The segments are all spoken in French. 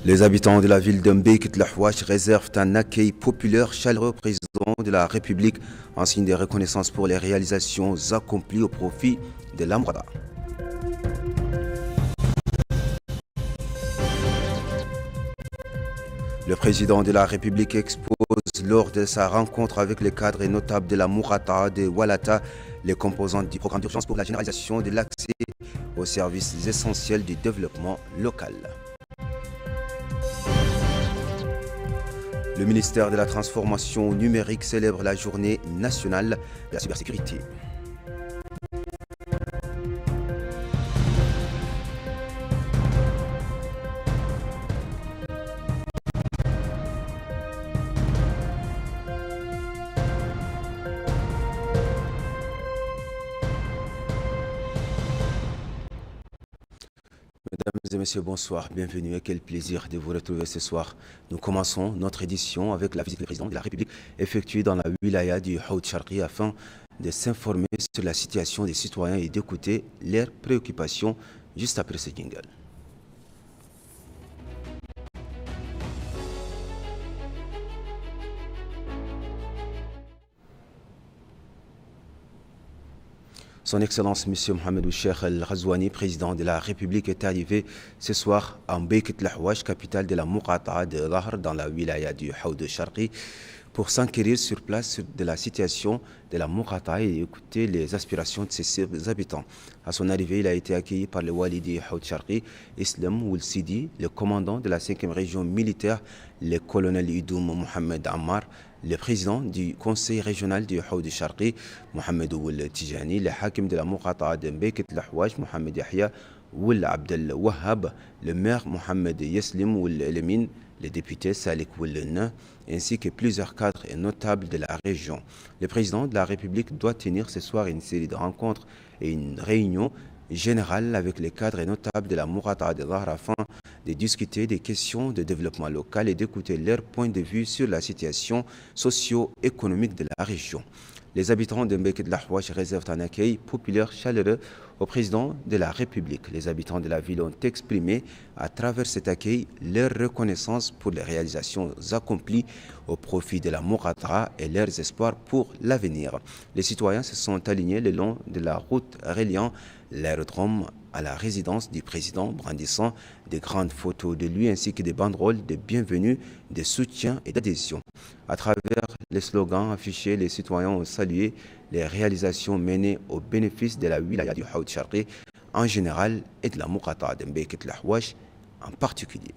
Les habitants de la ville de Mbekit-Lahouach réservent un accueil populaire chaleureux au président de la République en signe de reconnaissance pour les réalisations accomplies au profit de l'Amrada. Le président de la République expose lors de sa rencontre avec les cadres et notables de la Mourata de Walata les composantes du programme d'urgence pour la généralisation de l'accès aux services essentiels du développement local. Le ministère de la Transformation numérique célèbre la journée nationale de la cybersécurité. Mesdames et messieurs, bonsoir, bienvenue et quel plaisir de vous retrouver ce soir. Nous commençons notre édition avec la visite du président de la République effectuée dans la wilaya du Haut Charqi afin de s'informer sur la situation des citoyens et d'écouter leurs préoccupations juste après ce jingle. Son Excellence M. Mohamed Cheikh El-Ghazouani, président de la République, est arrivé ce soir en Mbekit-Lahouach, capitale de la Mourata de Dhahr, dans la wilaya du Haut Charqi, pour s'enquérir sur place de la situation de la Mourata et écouter les aspirations de ses habitants. À son arrivée, il a été accueilli par le wali du Haut Charqi, Islam Ould Sidi, le commandant de la 5e région militaire, le colonel Idoum Mohamed Ammar, le président du conseil régional du Haut Charqi, Mohamed Ould Tijani, le hakim de la Mourata de Mbekit-Lahouach, Mohamed Yahya Ould Abdel Wahhab, le maire Mohamed Yeslim Ould Elemin, le député Salik Ould Nen, ainsi que plusieurs cadres et notables de la région. Le président de la République doit tenir ce soir une série de rencontres et une réunion générale avec les cadres et notables de la Mourata de Dhahr afin de discuter des questions de développement local et d'écouter leur point de vue sur la situation socio-économique de la région. Les habitants de Mbekit-Lahouach réservent un accueil populaire chaleureux au président de la République. Les habitants de la ville ont exprimé à travers cet accueil leur reconnaissance pour les réalisations accomplies au profit de la Mourata et leurs espoirs pour l'avenir. Les citoyens se sont alignés le long de la route reliant l'aérodrome à la résidence du président, brandissant des grandes photos de lui ainsi que des banderoles de bienvenue, de soutien et d'adhésion. À travers les slogans affichés, les citoyens ont salué les réalisations menées au bénéfice de la wilaya du Haut Charqi en général et de la Mourata de Mbekit-Lahouach en particulier.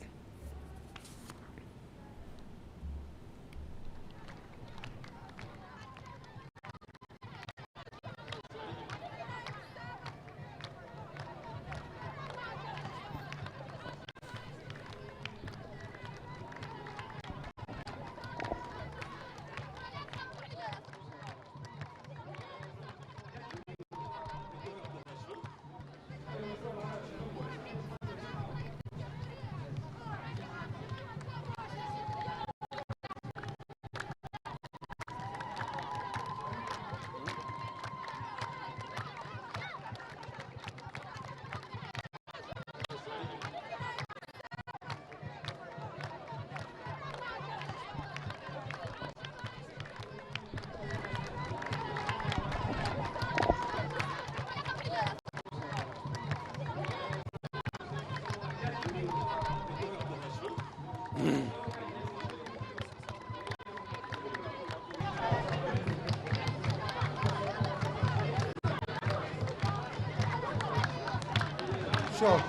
Sure.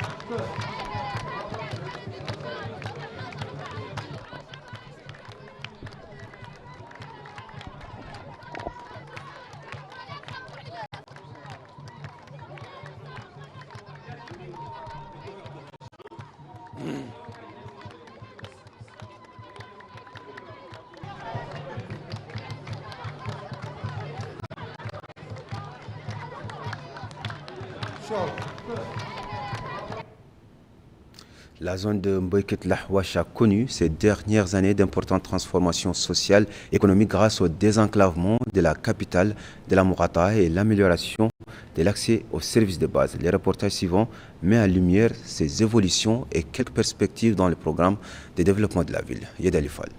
La zone de Mboïket-Lahouach a connu ces dernières années d'importantes transformations sociales et économiques grâce au désenclavement de la capitale de la Mourata et l'amélioration de l'accès aux services de base. Les reportages suivants mettent en lumière ces évolutions et quelques perspectives dans le programme de développement de la ville. Yedali Fall.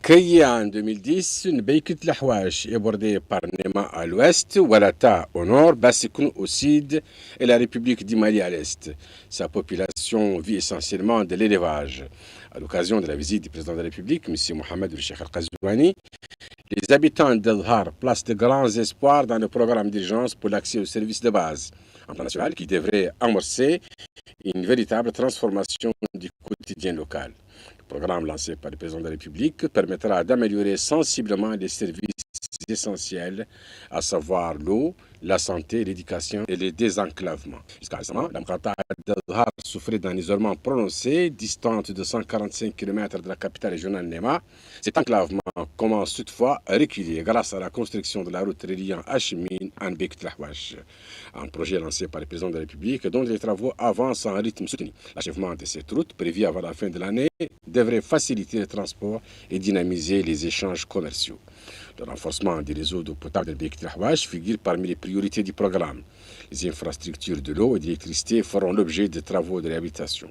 Créée en 2010, Mbeyket Lahouach est bordée par Nema à l'ouest, Walata au nord, Bassekoun au sud et la République du Mali à l'est. Sa population vit essentiellement de l'élevage. À l'occasion de la visite du président de la République, M. Mohamed Cheikh Al-Qazouani, les habitants d'El-Dhar placent de grands espoirs dans le programme d'urgence pour l'accès aux services de base, un plan national qui devrait amorcer une véritable transformation du quotidien local. Le programme lancé par le président de la République permettra d'améliorer sensiblement les services essentiels, à savoir l'eau, la santé, l'éducation et le désenclavement. Jusqu'à récemment, la Mourata d'El-Dhar souffrait d'un isolement prononcé, distante de 145 km de la capitale régionale Nema. Cet enclavement commence toutefois à reculer grâce à la construction de la route reliant Hachemine à Mbeyket-Lahouach. Un projet lancé par le président de la République dont les travaux avancent en rythme soutenu. L'achèvement de cette route, prévu avant la fin de l'année, devrait faciliter le transport et dynamiser les échanges commerciaux. Le renforcement des réseaux d'eau potable de Mbeyket-Lahouach figure parmi les priorités du programme. Les infrastructures de l'eau et de l'électricité feront l'objet de travaux de réhabilitation.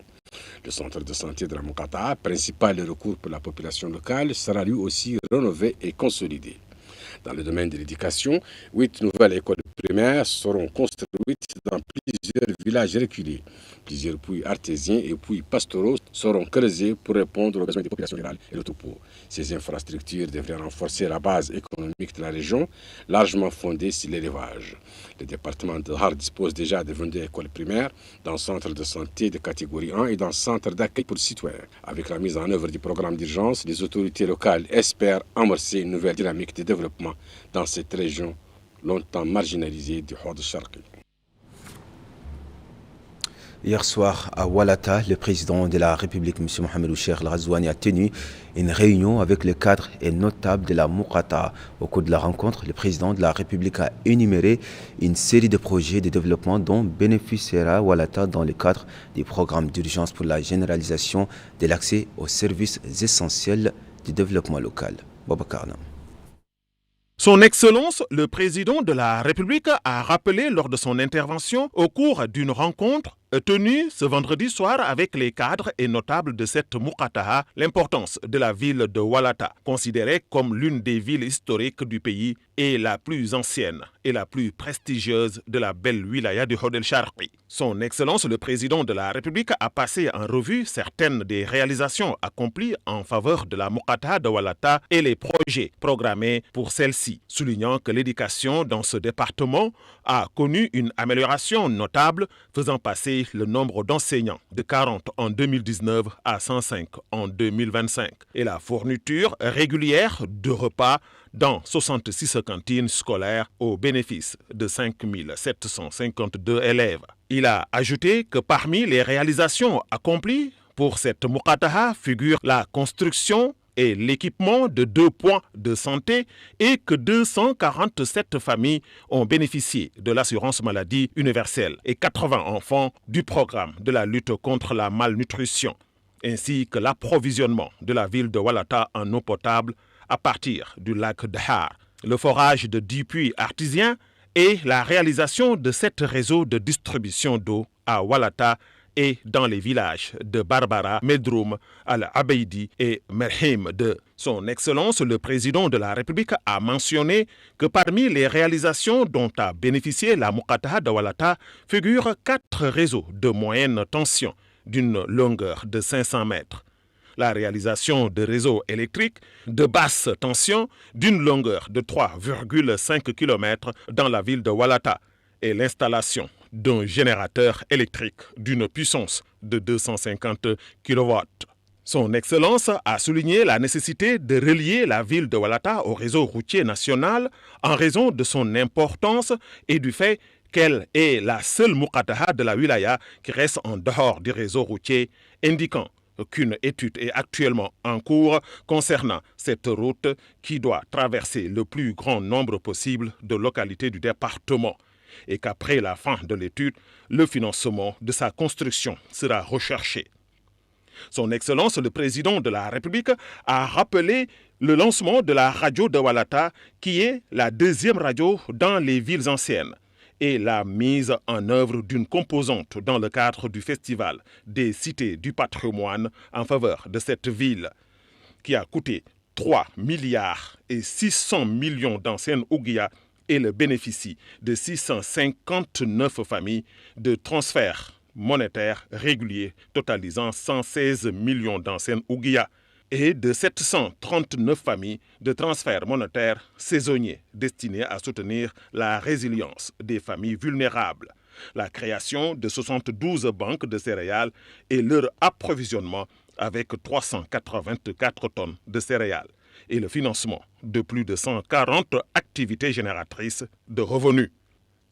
Le centre de santé de la Moukata, principal recours pour la population locale, sera lui aussi rénové et consolidé. Dans le domaine de l'éducation, 8 nouvelles écoles primaires seront construites dans plusieurs villages reculés. Plusieurs puits artésiens et puits pastoraux seront creusés pour répondre aux besoins des populations rurales et le topo. Ces infrastructures devraient renforcer la base économique de la région, largement fondée sur l'élevage. Le département de Har dispose déjà de 22 écoles primaires, d'un centre de santé de catégorie 1 et d'un centre d'accueil pour citoyens. Avec la mise en œuvre du programme d'urgence, les autorités locales espèrent amorcer une nouvelle dynamique de développement dans cette région longtemps marginalisée du Haut de Charqi. Hier soir, à Walata, le président de la République, M. Mohamed Cheikh Al-Ghazouani, a tenu une réunion avec les cadres et notables de la Mourata. Au cours de la rencontre, le président de la République a énuméré une série de projets de développement dont bénéficiera Walata dans le cadre des programmes d'urgence pour la généralisation de l'accès aux services essentiels du développement local. Boubacar Nam. Son Excellence, le président de la République, a rappelé lors de son intervention au cours d'une rencontre tenue ce vendredi soir avec les cadres et notables de cette Moukata l'importance de la ville de Walata, considérée comme l'une des villes historiques du pays et la plus ancienne et la plus prestigieuse de la belle wilaya du Haut del Charqi. Son Excellence, le président de la République, a passé en revue certaines des réalisations accomplies en faveur de la Moukata de Walata et les projets programmés pour celle-ci, soulignant que l'éducation dans ce département a connu une amélioration notable, faisant passer le nombre d'enseignants de 40 en 2019 à 105 en 2025 et la fourniture régulière de repas dans 66 cantines scolaires au bénéfice de 5 752 élèves. Il a ajouté que parmi les réalisations accomplies pour cette Moukataha figure la construction et l'équipement de 2 points de santé et que 247 familles ont bénéficié de l'assurance maladie universelle et 80 enfants du programme de la lutte contre la malnutrition, ainsi que l'approvisionnement de la ville de Walata en eau potable à partir du lac d'Har, le forage de 10 puits artésiens et la réalisation de 7 réseaux de distribution d'eau à Walata et dans les villages de Barbara, Medroum, Al-Abeidi et Merhim de Son Excellence, le président de la République a mentionné que parmi les réalisations dont a bénéficié la Moukataha de Walata figurent 4 réseaux de moyenne tension d'une longueur de 500 mètres. La réalisation de réseaux électriques de basse tension d'une longueur de 3,5 km dans la ville de Walata et l'installation d'un générateur électrique d'une puissance de 250 kW. Son Excellence a souligné la nécessité de relier la ville de Walata au réseau routier national en raison de son importance et du fait qu'elle est la seule Moukataha de la wilaya qui reste en dehors du réseau routier, indiquant qu'une étude est actuellement en cours concernant cette route qui doit traverser le plus grand nombre possible de localités du département et qu'après la fin de l'étude, le financement de sa construction sera recherché. Son Excellence, le président de la République, a rappelé le lancement de la radio de Walata, qui est la deuxième radio dans les villes anciennes, et la mise en œuvre d'une composante dans le cadre du festival des cités du patrimoine en faveur de cette ville, qui a coûté 3 milliards et 600 millions d'anciennes Ouguiya et le bénéficie de 659 familles de transferts monétaires réguliers totalisant 116 millions d'anciennes Ouguiya et de 739 familles de transferts monétaires saisonniers destinés à soutenir la résilience des familles vulnérables, la création de 72 banques de céréales et leur approvisionnement avec 384 tonnes de céréales et le financement de plus de 140 activités génératrices de revenus.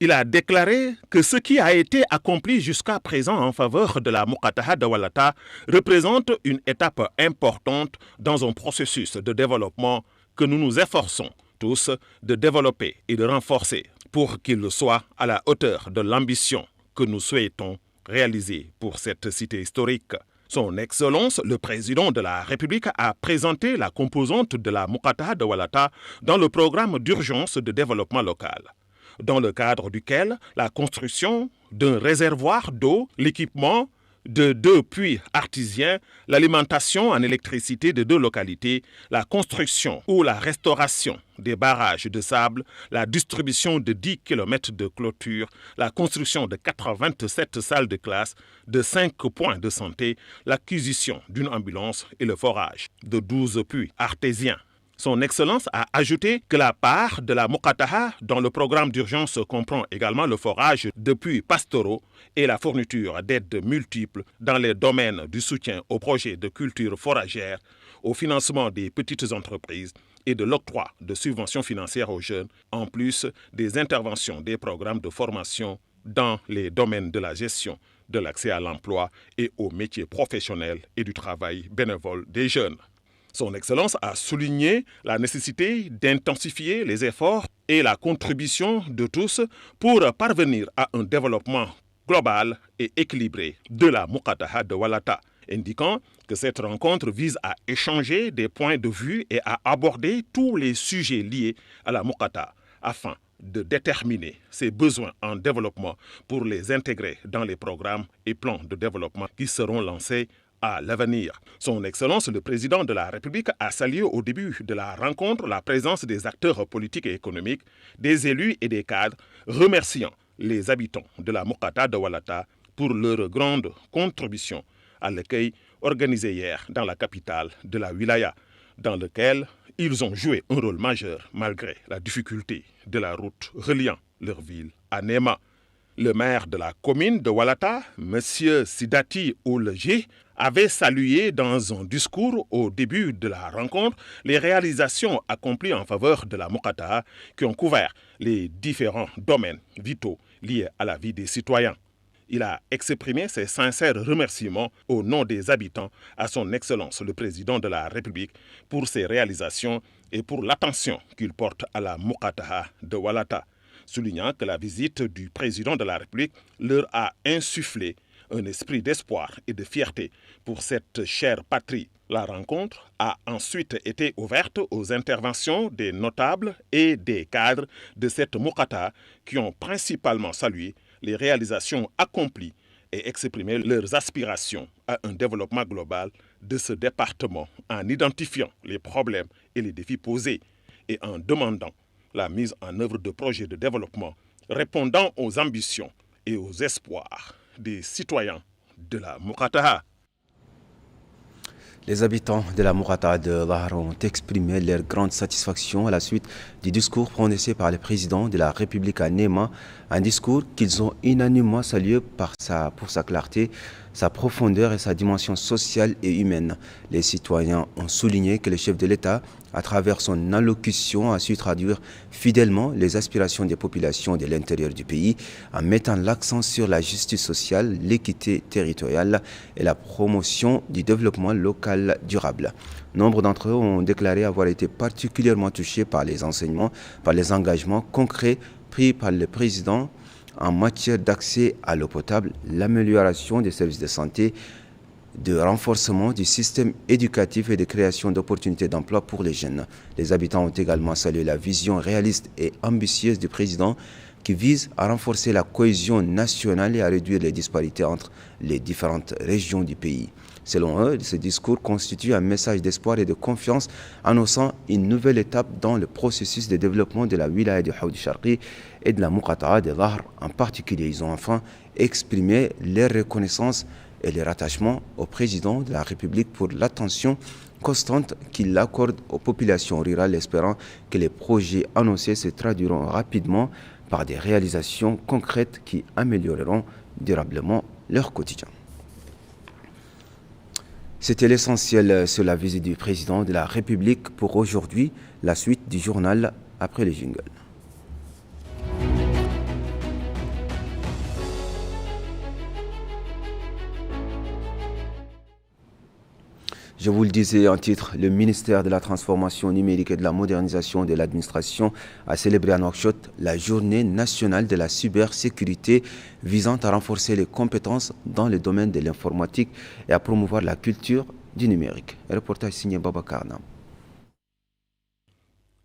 Il a déclaré que ce qui a été accompli jusqu'à présent en faveur de la Muqataha de Walata représente une étape importante dans un processus de développement que nous nous efforçons tous de développer et de renforcer pour qu'il soit à la hauteur de l'ambition que nous souhaitons réaliser pour cette cité historique. Son Excellence, le président de la République, a présenté la composante de la Muqataha de Walata dans le programme d'urgence de développement local, dans le cadre duquel la construction d'un réservoir d'eau, l'équipement de 2 puits artésiens, l'alimentation en électricité de 2 localités, la construction ou la restauration des barrages de sable, la distribution de 10 km de clôture, la construction de 87 salles de classe, de 5 points de santé, l'acquisition d'une ambulance et le forage de 12 puits artésiens. Son Excellence a ajouté que la part de la Muqataha dans le programme d'urgence comprend également le forage de puits pastoraux et la fourniture d'aides multiples dans les domaines du soutien aux projets de culture foragère, au financement des petites entreprises et de l'octroi de subventions financières aux jeunes, en plus des interventions des programmes de formation dans les domaines de la gestion, de l'accès à l'emploi et aux métiers professionnels et du travail bénévole des jeunes. Son Excellence a souligné la nécessité d'intensifier les efforts et la contribution de tous pour parvenir à un développement global et équilibré de la Muqataha de Walata, indiquant que cette rencontre vise à échanger des points de vue et à aborder tous les sujets liés à la Muqataha afin de déterminer ses besoins en développement pour les intégrer dans les programmes et plans de développement qui seront lancés à l'avenir. Son Excellence, le président de la République, a salué au début de la rencontre la présence des acteurs politiques et économiques, des élus et des cadres, remerciant les habitants de la Muqataha de Walata pour leur grande contribution à l'accueil organisé hier dans la capitale de la wilaya, dans lequel ils ont joué un rôle majeur malgré la difficulté de la route reliant leur ville à Néma. Le maire de la commune de Walata, M. Sidati Oulji, avait salué dans un discours au début de la rencontre les réalisations accomplies en faveur de la Muqataha qui ont couvert les différents domaines vitaux liés à la vie des citoyens. Il a exprimé ses sincères remerciements au nom des habitants à son Excellence le Président de la République pour ses réalisations et pour l'attention qu'il porte à la Muqataha de Walata, soulignant que la visite du Président de la République leur a insufflé un esprit d'espoir et de fierté pour cette chère patrie. La rencontre a ensuite été ouverte aux interventions des notables et des cadres de cette Muqataha qui ont principalement salué les réalisations accomplies et exprimé leurs aspirations à un développement global de ce département en identifiant les problèmes et les défis posés et en demandant la mise en œuvre de projets de développement répondant aux ambitions et aux espoirs des citoyens de la Muqataha. Les habitants de la Muqataha de Lahar ont exprimé leur grande satisfaction à la suite du discours prononcé par le président de la République à Néma, un discours qu'ils ont unanimement salué pour sa clarté, sa profondeur et sa dimension sociale et humaine. Les citoyens ont souligné que le chef de l'État, à travers son allocution, a su traduire fidèlement les aspirations des populations de l'intérieur du pays en mettant l'accent sur la justice sociale, l'équité territoriale et la promotion du développement local durable. Nombre d'entre eux ont déclaré avoir été particulièrement touchés par les enseignements, par les engagements concrets pris par le président en matière d'accès à l'eau potable, l'amélioration des services de santé, de renforcement du système éducatif et de création d'opportunités d'emploi pour les jeunes. Les habitants ont également salué la vision réaliste et ambitieuse du président qui vise à renforcer la cohésion nationale et à réduire les disparités entre les différentes régions du pays. Selon eux, ce discours constitue un message d'espoir et de confiance annonçant une nouvelle étape dans le processus de développement de la wilaya du Haoud Sharqi et de la Muqata'a de Dhahr en particulier. Ils ont enfin exprimé leur reconnaissance et leur attachement au président de la République pour l'attention constante qu'il accorde aux populations rurales, espérant que les projets annoncés se traduiront rapidement par des réalisations concrètes qui amélioreront durablement leur quotidien. C'était l'essentiel sur la visite du président de la République pour aujourd'hui. La suite du journal après les jingles. Je vous le disais en titre, le ministère de la Transformation numérique et de la modernisation de l'administration a célébré à Nouakchott la journée nationale de la cybersécurité visant à renforcer les compétences dans le domaine de l'informatique et à promouvoir la culture du numérique. Un reportage signé Babacar Nam.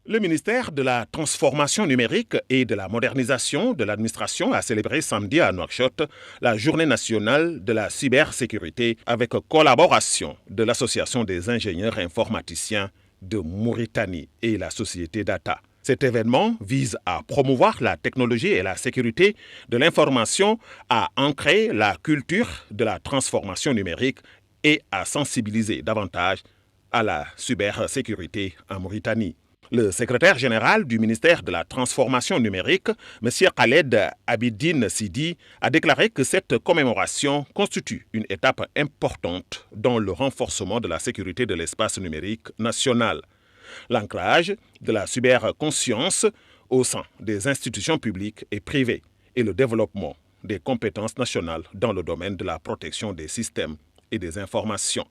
Le ministère de la Transformation numérique et de la modernisation de l'administration a célébré samedi à Nouakchott la journée nationale de la cybersécurité avec collaboration de l'Association des ingénieurs informaticiens de Mauritanie et la société Data. Cet événement vise à promouvoir la technologie et la sécurité de l'information, à ancrer la culture de la transformation numérique et à sensibiliser davantage à la cybersécurité en Mauritanie. Le secrétaire général du ministère de la Transformation numérique, M. Khaled Abidine Sidi, a déclaré que cette commémoration constitue une étape importante dans le renforcement de la sécurité de l'espace numérique national. L'ancrage de la cyberconscience au sein des institutions publiques et privées et le développement des compétences nationales dans le domaine de la protection des systèmes et des informations.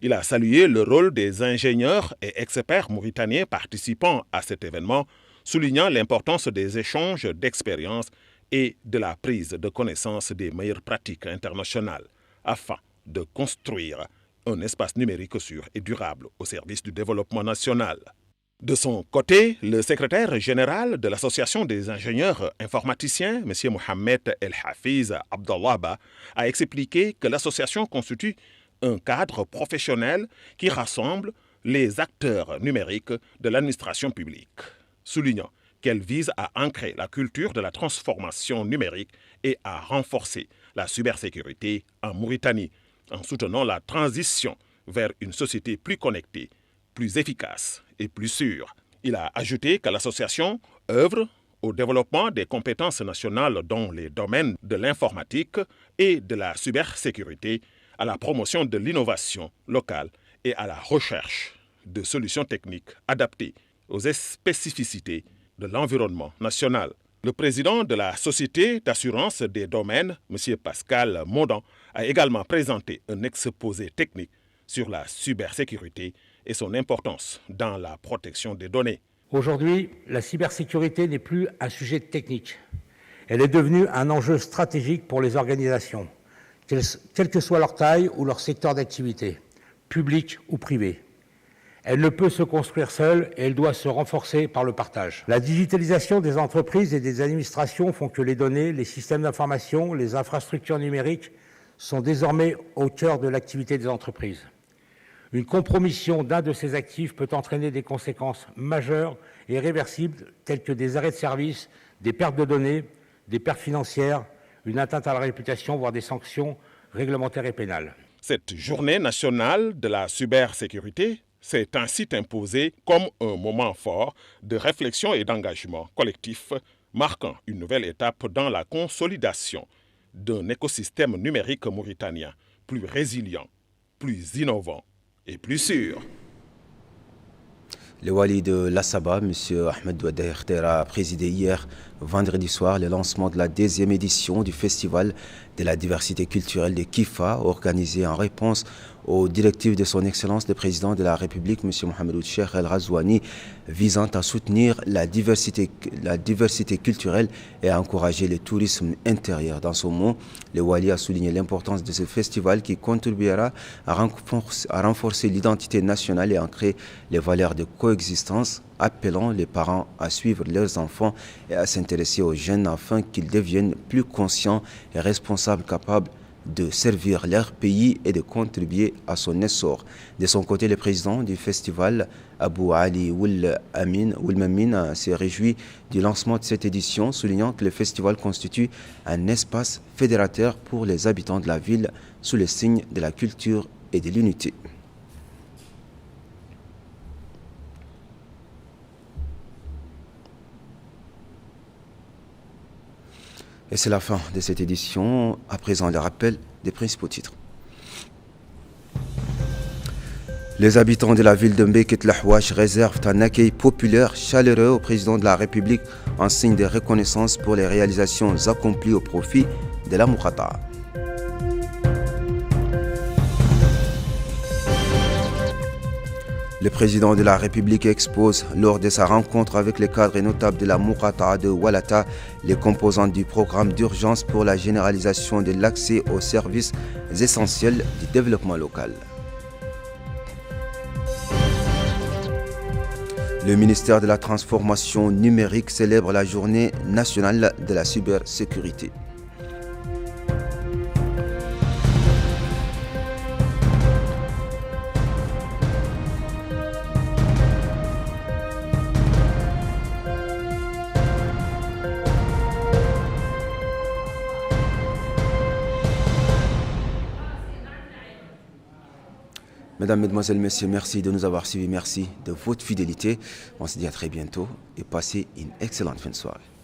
Il a salué le rôle des ingénieurs et experts mauritaniens participant à cet événement, soulignant l'importance des échanges d'expériences et de la prise de connaissance des meilleures pratiques internationales, afin de construire un espace numérique sûr et durable au service du développement national. De son côté, le secrétaire général de l'Association des ingénieurs informaticiens, M. Mohamed El Hafiz Abdallaba, a expliqué que l'association constitue un cadre professionnel qui rassemble les acteurs numériques de l'administration publique, soulignant qu'elle vise à ancrer la culture de la transformation numérique et à renforcer la cybersécurité en Mauritanie, en soutenant la transition vers une société plus connectée, plus efficace et plus sûre. Il a ajouté que l'association œuvre au développement des compétences nationales dans les domaines de l'informatique et de la cybersécurité, à la promotion de l'innovation locale et à la recherche de solutions techniques adaptées aux spécificités de l'environnement national. Le président de la Société d'assurance des domaines, M. Pascal Mondan, a également présenté un exposé technique sur la cybersécurité et son importance dans la protection des données. Aujourd'hui, la cybersécurité n'est plus un sujet technique. Elle est devenue un enjeu stratégique pour les organisations, quelle que soit leur taille ou leur secteur d'activité, public ou privé. Elle ne peut se construire seule et elle doit se renforcer par le partage. La digitalisation des entreprises et des administrations font que les données, les systèmes d'information, les infrastructures numériques sont désormais au cœur de l'activité des entreprises. Une compromission d'un de ces actifs peut entraîner des conséquences majeures et réversibles telles que des arrêts de service, des pertes de données, des pertes financières, une atteinte à la réputation, voire des sanctions réglementaires et pénales. Cette journée nationale de la cybersécurité s'est ainsi imposée comme un moment fort de réflexion et d'engagement collectif, marquant une nouvelle étape dans la consolidation d'un écosystème numérique mauritanien plus résilient, plus innovant et plus sûr. Le wali de l'Assaba, M. Ahmed Ouader a présidé hier, vendredi soir, le lancement de la 10e édition du Festival de la diversité culturelle de Kifa, organisé en réponse aux directives de son Excellence le Président de la République, M. Mohamed Cheikh El Ghazouani, visant à soutenir la diversité culturelle et à encourager le tourisme intérieur. Dans son mot, le Wali a souligné l'importance de ce festival qui contribuera à renforcer l'identité nationale et à ancrer les valeurs de coexistence, appelant les parents à suivre leurs enfants et à s'intéresser aux jeunes afin qu'ils deviennent plus conscients et responsables, capables de servir leur pays et de contribuer à son essor. De son côté, le président du festival, Abou Ali Oulmamin, s'est réjoui du lancement de cette édition, soulignant que le festival constitue un espace fédérateur pour les habitants de la ville sous le signe de la culture et de l'unité. Et c'est la fin de cette édition. À présent, le rappel des principaux titres. Les habitants de la ville de Mbeket-Lahouach réservent un accueil populaire chaleureux au président de la République en signe de reconnaissance pour les réalisations accomplies au profit de la Muqata'a. Le président de la République expose lors de sa rencontre avec les cadres et notables de la Muqata'a de Walata les composantes du programme d'urgence pour la généralisation de l'accès aux services essentiels du développement local. Le ministère de la Transformation numérique célèbre la journée nationale de la cybersécurité. Mesdames, Mesdemoiselles, Messieurs, merci de nous avoir suivis, merci de votre fidélité. On se dit à très bientôt et passez une excellente fin de soirée.